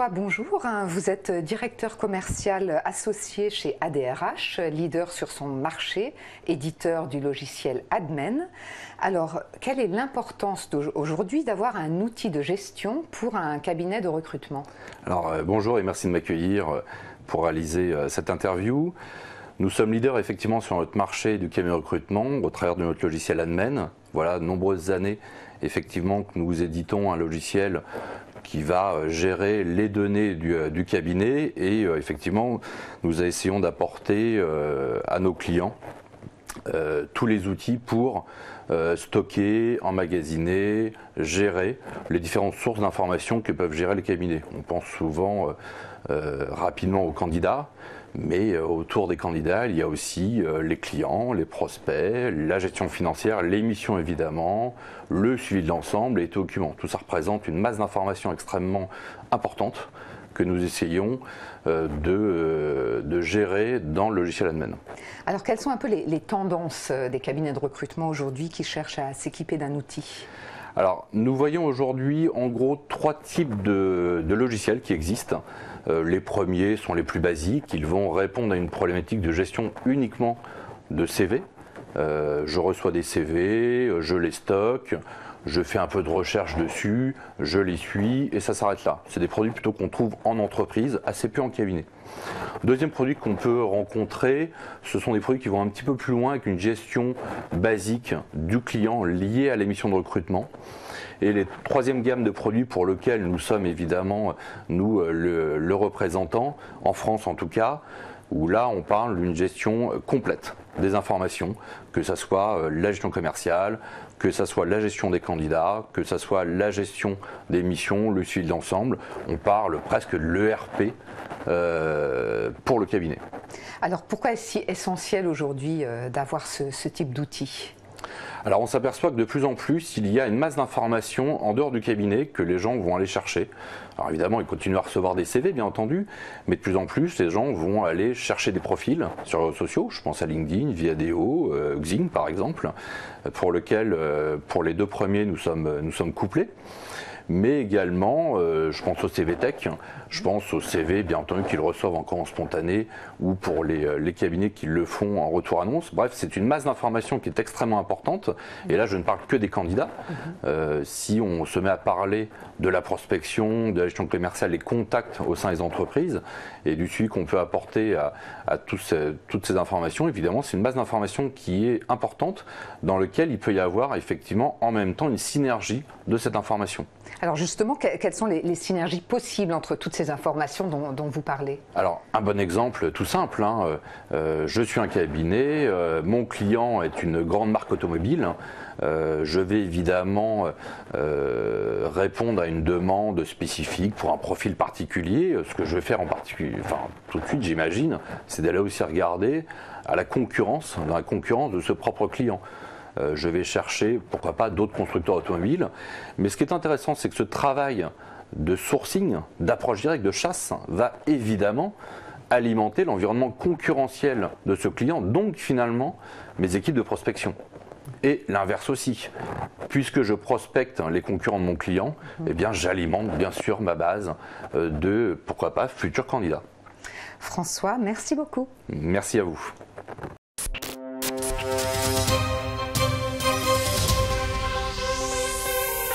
François, bonjour. Vous êtes directeur commercial associé chez ADRH, leader sur son marché, éditeur du logiciel Admen. Alors, quelle est l'importance aujourd'hui d'avoir un outil de gestion pour un cabinet de recrutement? Alors, bonjour et merci de m'accueillir pour réaliser cette interview. Nous sommes leaders effectivement sur notre marché du cabinet de recrutement au travers de notre logiciel Admen. Voilà de nombreuses années effectivement que nous éditons un logiciel qui va gérer les données du cabinet et effectivement nous essayons d'apporter à nos clients tous les outils pour stocker, emmagasiner, gérer les différentes sources d'informations que peuvent gérer les cabinets. On pense souvent rapidement aux candidats, mais autour des candidats, il y a aussi les clients, les prospects, la gestion financière, l'émission évidemment, le suivi de l'ensemble et les documents. Tout ça représente une masse d'informations extrêmement importante que nous essayons de gérer dans le logiciel Admen. Alors, quelles sont un peu les tendances des cabinets de recrutement aujourd'hui qui cherchent à s'équiper d'un outil? Alors, nous voyons aujourd'hui en gros trois types de logiciels qui existent. Les premiers sont les plus basiques, ils vont répondre à une problématique de gestion uniquement de CV. Je reçois des CV, je les stocke, je fais un peu de recherche dessus, je les suis et ça s'arrête là. C'est des produits plutôt qu'on trouve en entreprise, assez peu en cabinet. Deuxième produit qu'on peut rencontrer, ce sont des produits qui vont un petit peu plus loin avec une gestion basique du client liée à l'émission de recrutement. Et les troisième gamme de produits pour lequel nous sommes évidemment, nous, le représentant, en France en tout cas, où là on parle d'une gestion complète des informations, que ce soit la gestion commerciale, que ce soit la gestion des candidats, que ce soit la gestion des missions, le suivi de l'ensemble. On parle presque de l'ERP pour le cabinet. Alors pourquoi est-ce si essentiel aujourd'hui d'avoir ce type d'outil ? Alors on s'aperçoit que de plus en plus, il y a une masse d'informations en dehors du cabinet que les gens vont aller chercher. Alors évidemment, ils continuent à recevoir des CV, bien entendu, mais de plus en plus, les gens vont aller chercher des profils sur les réseaux sociaux. Je pense à LinkedIn, Viadeo, Xing par exemple, pour lequel, pour les deux premiers, nous sommes couplés. Mais également, je pense au CV Tech, je pense au CV bien entendu qu'ils reçoivent encore en spontané ou pour les cabinets qui le font en retour annonce. Bref, c'est une masse d'informations qui est extrêmement importante. Et là, je ne parle que des candidats. Si on se met à parler de la prospection, de la gestion commerciale, les contacts au sein des entreprises et du suivi qu'on peut apporter à toutes ces informations, évidemment, c'est une masse d'informations qui est importante dans laquelle il peut y avoir effectivement en même temps une synergie de cette information. Alors justement, quelles sont les synergies possibles entre toutes ces informations dont vous parlez? Alors, un bon exemple tout simple, hein, je suis un cabinet, mon client est une grande marque automobile, je vais évidemment répondre à une demande spécifique pour un profil particulier. Ce que je vais faire en particulier, enfin tout de suite j'imagine, c'est d'aller aussi regarder à la concurrence, dans la concurrence de ce propre client. Je vais chercher, pourquoi pas, d'autres constructeurs automobiles. Mais ce qui est intéressant, c'est que ce travail de sourcing, d'approche directe, de chasse, va évidemment alimenter l'environnement concurrentiel de ce client, donc finalement mes équipes de prospection. Et l'inverse aussi, puisque je prospecte les concurrents de mon client, eh bien j'alimente bien sûr ma base de, pourquoi pas, futurs candidats. François, merci beaucoup. Merci à vous.